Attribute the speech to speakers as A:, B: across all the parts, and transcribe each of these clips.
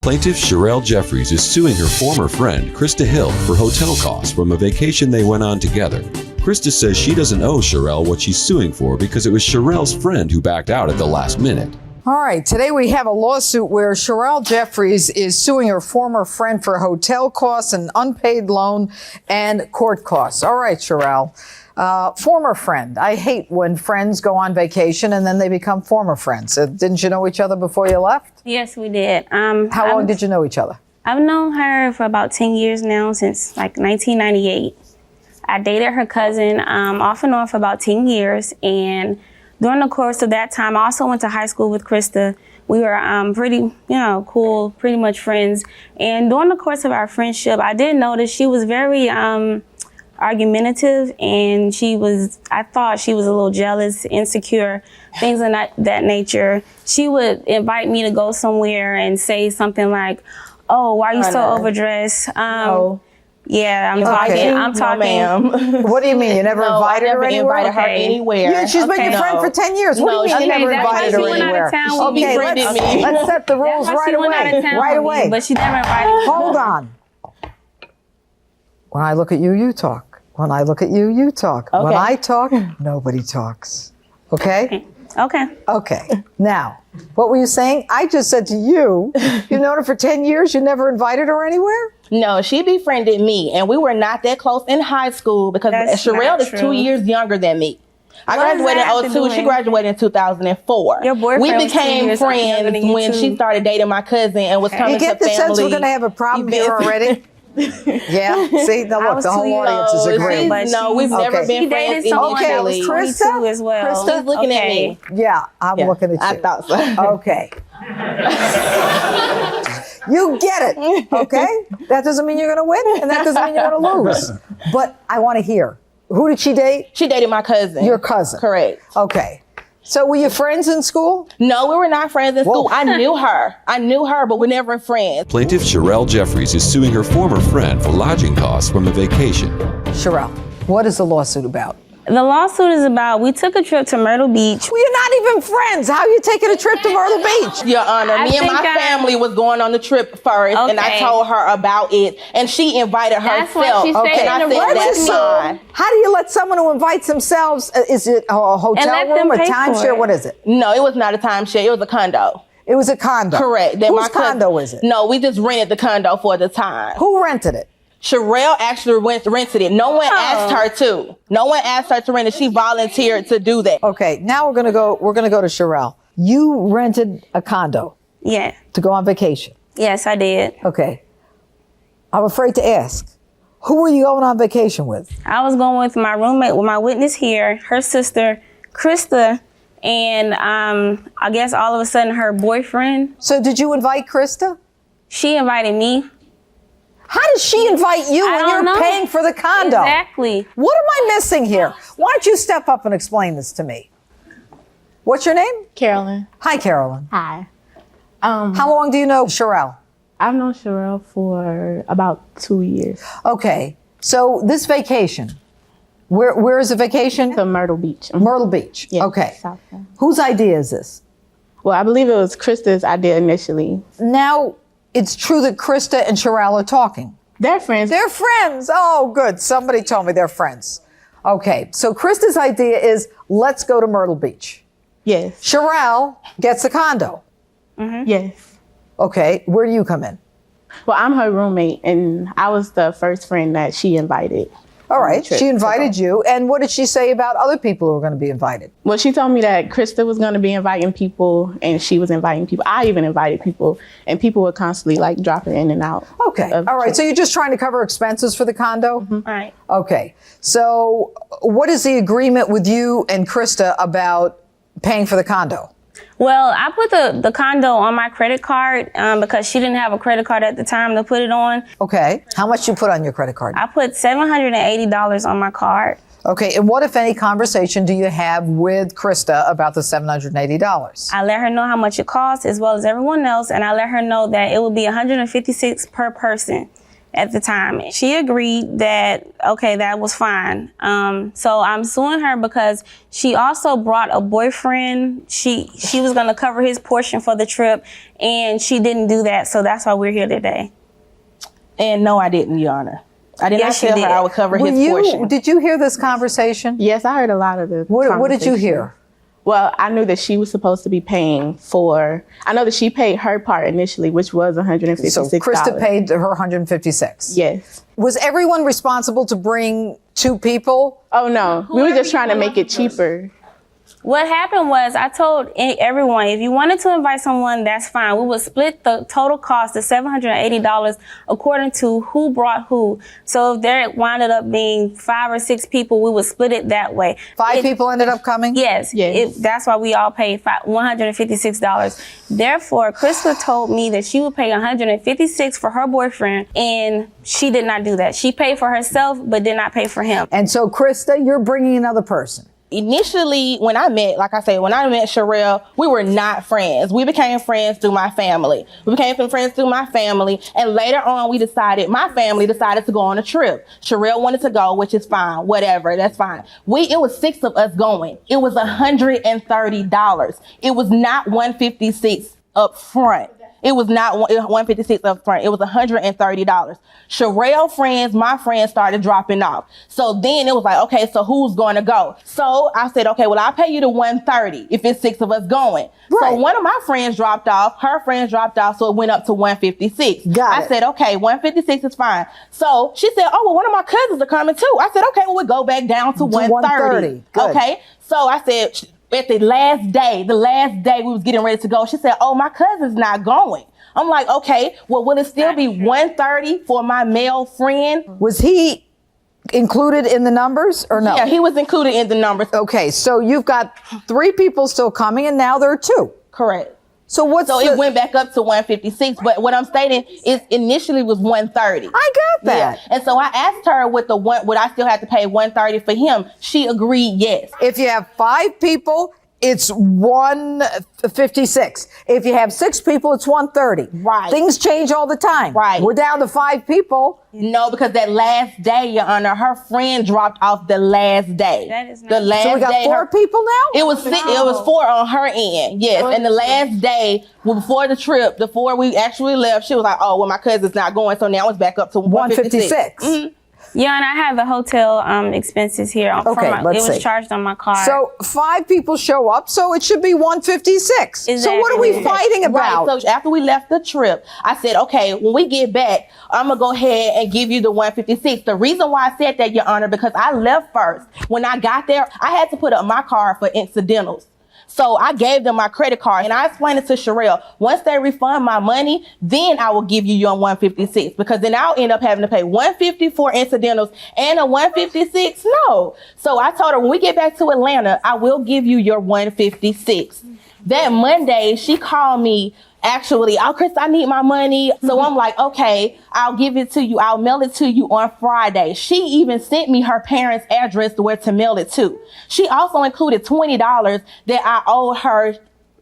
A: Plaintiff Sherelle Jeffries is suing her former friend, Krista Hill, for hotel costs from a vacation they went on together. Krista says she doesn't owe Sherelle what she's suing for because it was Sherelle's friend who backed out at the last minute.
B: All right, today we have a lawsuit where Sherelle Jeffries is suing her former friend for hotel costs, an unpaid loan, and court costs. All right, Sherelle. Former friend. I hate when friends go on vacation and then they become former friends. Didn't you know each other before you left?
C: Yes, we did.
B: How long did you know each other?
C: I've known her for about 10 years now, since like 1998. I dated her cousin off and on for about 10 years. And during the course of that time, I also went to high school with Krista. We were pretty, cool, pretty much friends. And during the course of our friendship, I did notice she was very argumentative, and I thought she was a little jealous, insecure, things of that nature. She would invite me to go somewhere and say something like, "Oh, why are you so overdressed?" Yeah, I'm talking.
D: No, ma'am.
B: What do you mean? You never invited her anywhere?
D: Invited her anywhere.
B: Yeah, she's been your friend for 10 years. What do you mean you never invited her anywhere? Let's set the rules right away.
C: But she never invited me.
B: Hold on. When I look at you, you talk. When I look at you, you talk.
D: Okay.
B: When I talk, nobody talks. Okay? Okay. Now, what were you saying? I just said to you, you've known her for 10 years, you never invited her anywhere?
D: No, she befriended me, and we were not that close in high school because Sherelle is 2 years younger than me. I graduated in 2002. She graduated in 2004.
C: Your boyfriend
D: we became friends when she started dating my cousin and was coming to family.
B: You get the sense we're going to have a problem here already? Yeah, see, now look, the whole audience is agreeing.
D: No, we've never been friends initially.
B: Krista
C: as well.
D: Krista's looking at me.
B: Yeah, I'm looking at you.
D: I thought so.
B: Okay. You get it, okay? That doesn't mean you're going to win, and that doesn't mean you're going to lose. But I want to hear. Who did she date?
D: She dated my cousin.
B: Your cousin.
D: Correct.
B: Okay. So were you friends in school?
D: No, we were not friends in school. I knew her, but we're never friends.
A: Plaintiff Sherelle Jeffries is suing her former friend for lodging costs from a vacation.
B: Sherelle, what is the lawsuit about?
C: The lawsuit is about, we took a trip to Myrtle Beach.
B: Well, you're not even friends. How are you taking a trip to Myrtle Beach?
D: Your Honor, me and my family was going on the trip first, and I told her about it, and she invited herself.
C: What she said
D: and I said, that's fine.
B: How do you let someone who invites themselves, is it a hotel room, a timeshare? What is it?
D: No, it was not a timeshare. It was a condo.
B: It was a condo?
D: Correct.
B: Whose condo is it?
D: No, we just rented the condo for the time.
B: Who rented it?
D: Sherelle actually rented it. No one asked her to. No one asked her to rent it. She volunteered to do that.
B: Okay, now we're gonna go to Sherelle. You rented a condo.
C: Yeah.
B: To go on vacation.
C: Yes, I did.
B: Okay. I'm afraid to ask. Who were you going on vacation with?
C: I was going with my roommate, with my witness here, her sister, Krista, and I guess all of a sudden her boyfriend.
B: So did you invite Krista?
C: She invited me.
B: How does she invite you when you're paying for the condo?
C: Exactly.
B: What am I missing here? Why don't you step up and explain this to me? What's your name?
E: Carolyn.
B: Hi, Carolyn.
E: Hi.
B: How long do you know Sherelle?
E: I've known Sherelle for about 2 years.
B: Okay. So this vacation, where is the vacation?
E: To Myrtle Beach.
B: Myrtle Beach.
E: Yes,
B: okay.
E: South End.
B: Whose idea is this?
E: Well, I believe it was Krista's idea initially.
B: Now, it's true that Krista and Sherelle are talking.
E: They're friends.
B: They're friends. Oh, good. Somebody told me they're friends. Okay. So Krista's idea is, let's go to Myrtle Beach.
E: Yes.
B: Sherelle gets a condo.
E: Mm-hmm. Yes.
B: Okay. Where do you come in?
E: Well, I'm her roommate, and I was the first friend that she invited.
B: All right. She invited you. And what did she say about other people who were going to be invited?
E: Well, she told me that Krista was going to be inviting people, and she was inviting people. I even invited people, and people were constantly like dropping in and out.
B: Okay. All right. So you're just trying to cover expenses for the condo?
E: Mm-hmm.
C: Right.
B: Okay. So what is the agreement with you and Krista about paying for the condo?
C: Well, I put the condo on my credit card because she didn't have a credit card at the time to put it on.
B: Okay. How much you put on your credit card?
C: I put $780 on my card.
B: Okay. And what, if any, conversation do you have with Krista about the $780?
C: I let her know how much it costs as well as everyone else, and I let her know that it would be $156 per person. at the time. She agreed that, okay, that was fine. So I'm suing her because she also brought a boyfriend. She was going to cover his portion for the trip, and she didn't do that. So that's why we're here today.
D: And no, I didn't, Your Honor. I did not tell her I would cover his portion.
B: Did you hear this conversation?
E: Yes, I heard a lot of the
B: What did you hear?
E: Well, I knew that she was supposed to be paying for, I know that she paid her part initially, which was $156.
B: So Krista paid her $156.
E: Yes.
B: Was everyone responsible to bring 2 people?
E: Oh, no. We were just trying to make it cheaper.
C: What happened was I told everyone, if you wanted to invite someone, that's fine. We would split the total cost of $780 according to who brought who. So if there wound up being 5 or 6 people, we would split it that way.
B: 5 people ended up coming?
C: Yes. That's why we all paid $156. Therefore, Krista told me that she would pay $156 for her boyfriend, and she did not do that. She paid for herself, but did not pay for him.
B: And so, Krista, you're bringing another person.
D: Initially, when I met Sherelle, we were not friends. We became friends through my family. And later on, my family decided to go on a trip. Sherelle wanted to go, which is fine, whatever, that's fine. It was 6 of us going. It was $130. It was not $156 up front. It was not $156 up front. It was $130. Sherelle friends, my friends started dropping off. So then it was like, okay, so who's going to go? So I said, okay, well, I'll pay you the $130 if it's 6 of us going. Right. So one of my friends dropped off, her friends dropped off, so it went up to $156. I said, okay, $156 is fine. So she said, oh, well, one of my cousins are coming too. I said, okay, well, we'll go back down to $130. Okay. So I said, at the last day we was getting ready to go, she said, oh, my cousin's not going. I'm like, okay, well, will it still be $130 for my male friend?
B: Was he included in the numbers or no?
D: Yeah, he was included in the numbers.
B: Okay, so you've got 3 people still coming, and now there are 2.
D: Correct.
B: So
D: it went back up to $156, but what I'm stating is initially was $130.
B: I got that.
D: Yeah. And so I asked her would I still have to pay $130 for him? She agreed, yes.
B: If you have 5 people, it's $156. If you have 6 people, it's $130.
D: Right.
B: Things change all the time. Right. We're down to 5 people.
D: No, because that last day, Your Honor, her friend dropped off the last day.
C: That is not
D: the last
B: so we got
D: day,
B: 4 people now?
D: It was 6, it was 4 on her end, yes. And the last day, before the trip, before we actually left, she was like, oh, well, my cousin's not going, so now it's back up to $156.
B: Mm-hmm.
C: Yeah, and I have the hotel expenses here. It was charged on my card.
B: So 5 people show up, so it should be $156.
C: Exactly.
B: So what are we fighting about?
D: Right. So after we left the trip, I said, okay, when we get back, I'm going to go ahead and give you the $156. The reason why I said that, Your Honor, because I left first. When I got there, I had to put up my card for incidentals. So I gave them my credit card, and I explained it to Sherelle. Once they refund my money, then I will give you your $156, because then I'll end up having to pay $150 for incidentals and a $156. No. So I told her, when we get back to Atlanta, I will give you your $156. That Monday, she called me. Actually, oh, Chris, I need my money. So I'm like, okay, I'll give it to you. I'll mail it to you on Friday. She even sent me her parents' address where to mail it to. She also included $20 that I owed her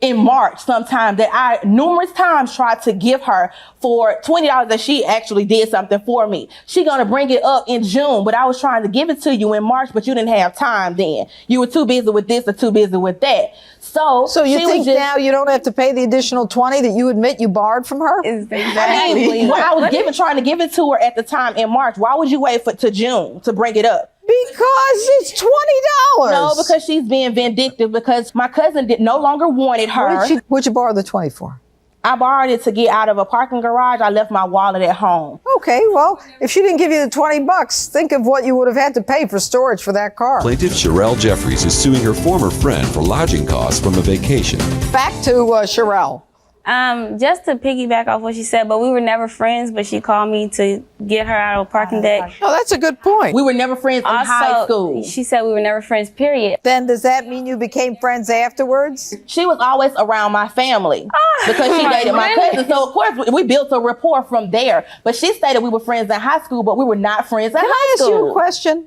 D: in March sometime, that I numerous times tried to give her for $20 that she actually did something for me. She gonna bring it up in June, but I was trying to give it to you in March, but you didn't have time then. You were too busy with this or too busy with that. So
B: you think now you don't have to pay the additional $20 that you admit you borrowed from her?
C: Exactly.
D: I was trying to give it to her at the time in March. Why would you wait to June to bring it up?
B: Because it's $20.
D: No, because she's being vindictive, because my cousin no longer wanted her.
B: What'd you borrow the $20 for?
D: I borrowed it to get out of a parking garage. I left my wallet at home.
B: Okay, well, if she didn't give you the $20, think of what you would have had to pay for storage for that car.
A: Plaintiff Sherelle Jeffries is suing her former friend for lodging costs from a vacation.
B: Back to Sherelle.
C: Just to piggyback off what she said, but we were never friends, but she called me to get her out of a parking deck.
B: Oh, that's a good point.
D: We were never friends in high school.
C: She said we were never friends, period.
B: Then does that mean you became friends afterwards?
D: She was always around my family because she dated my cousin. So, of course, we built a rapport from there. But she stated we were friends in high school, but we were not friends in high school.
B: Can I ask you a question?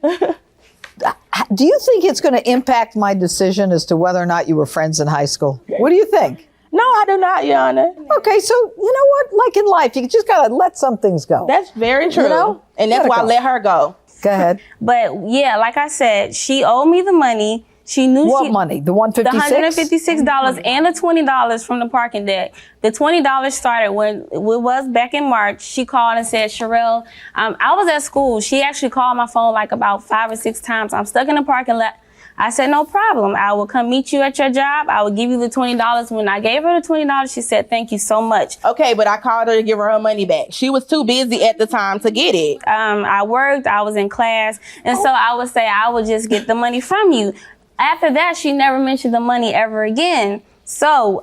B: Do you think it's going to impact my decision as to whether or not you were friends in high school? What do you think?
D: No, I do not, Your Honor.
B: Okay, so you know what? Like in life, you just gotta let some things go.
D: That's very true.
B: You know?
D: And that's
B: Gotta
D: why I
B: go.
D: let her go.
B: Go ahead.
C: But yeah, like I said, she owed me the money. She knew
B: What money? The
C: the
B: $156?
C: $156 and the $20 from the parking deck. The $20 started when it was back in March. She called and said, Sherelle, I was at school. She actually called my phone like about 5 or 6 times. I'm stuck in the parking lot. I said, no problem. I will come meet you at your job. I will give you the $20. When I gave her the $20, she said, thank you so much.
D: Okay, but I called her to give her money back. She was too busy at the time to get it.
C: I worked, I was in class, and so I would say, I would just get the money from you. After that, she never mentioned the money ever again. So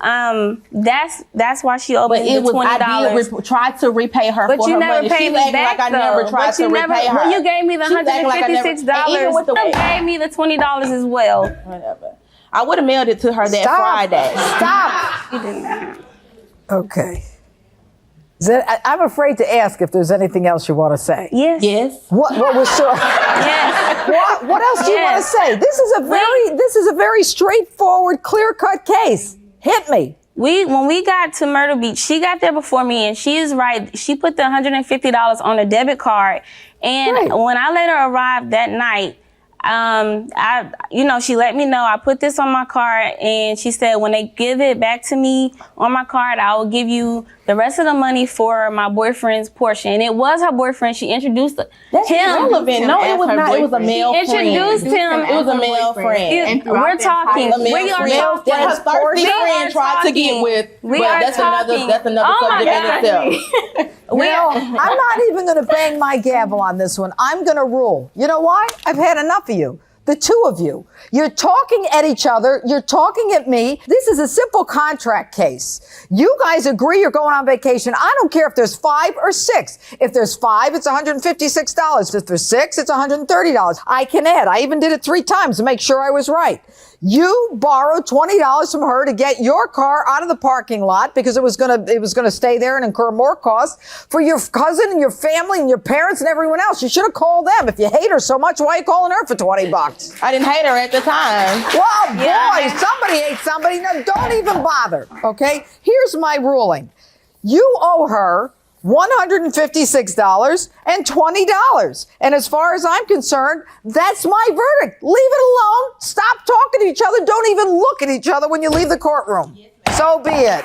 C: that's why she owed
D: But
C: me
D: it
C: the
D: was,
C: $20.
D: I did try to repay her
C: But
D: for
C: you
D: her
C: never
D: money.
C: paid
D: She's
C: me
D: acting
C: back,
D: like I never
C: though.
D: tried
C: But
D: to
C: you never,
D: repay her.
C: when you gave me the
D: She's acting like I never-
C: $156,
D: and even with the
C: you gave me the $20 as well.
D: Whatever. I would have mailed it to her that
B: Stop.
D: Friday.
B: Stop.
C: You didn't.
B: Okay. I'm afraid to ask if there's anything else you want to say.
C: Yes.
D: Yes.
B: What was so?
C: Yes.
B: What else do you want to
C: Yes.
B: say? This is a very straightforward, clear-cut case. Hit me.
C: When we got to Myrtle Beach, she got there before me, and she is right. She put the $150 on a debit card, and
B: Right.
C: when I later arrived that night, she let me know I put this on my card, and she said when they give it back to me on my card, I will give you the rest of the money for my boyfriend's portion. And it was her boyfriend. She introduced
D: That's
C: him.
D: irrelevant. No, it was not. It was a male friend.
C: Introduced him.
D: It was a male friend.
E: And throughout
C: We're
E: the
C: talking.
E: entire-
D: A male
C: We are
D: friend
C: talking.
D: that her thirsty
C: We are
D: friend tried to get
C: talking.
D: with.
C: We
D: but
C: are
D: that's
C: talking.
D: another
C: Oh my
D: subject in
C: God.
D: itself.
B: I'm not even going to bang my gavel on this one. I'm going to rule. You know why? I've had enough of you. The two of you. You're talking at each other. You're talking at me. This is a simple contract case. You guys agree you're going on vacation. I don't care if there's 5 or 6. If there's 5, it's $156. If there's 6, it's $130. I can add. I even did it 3 times to make sure I was right. You borrowed $20 from her to get your car out of the parking lot because it was gonna stay there and incur more costs for your cousin and your family and your parents and everyone else. You should have called them. If you hate her so much, why are you calling her for $20?
D: I didn't hate her at the time.
B: Well, boy, somebody hates somebody. No, don't even bother. Okay? Here's my ruling. You owe her $156 and $20. And as far as I'm concerned, that's my verdict. Leave it alone. Stop talking to each other. Don't even look at each other when you leave the courtroom. So be it.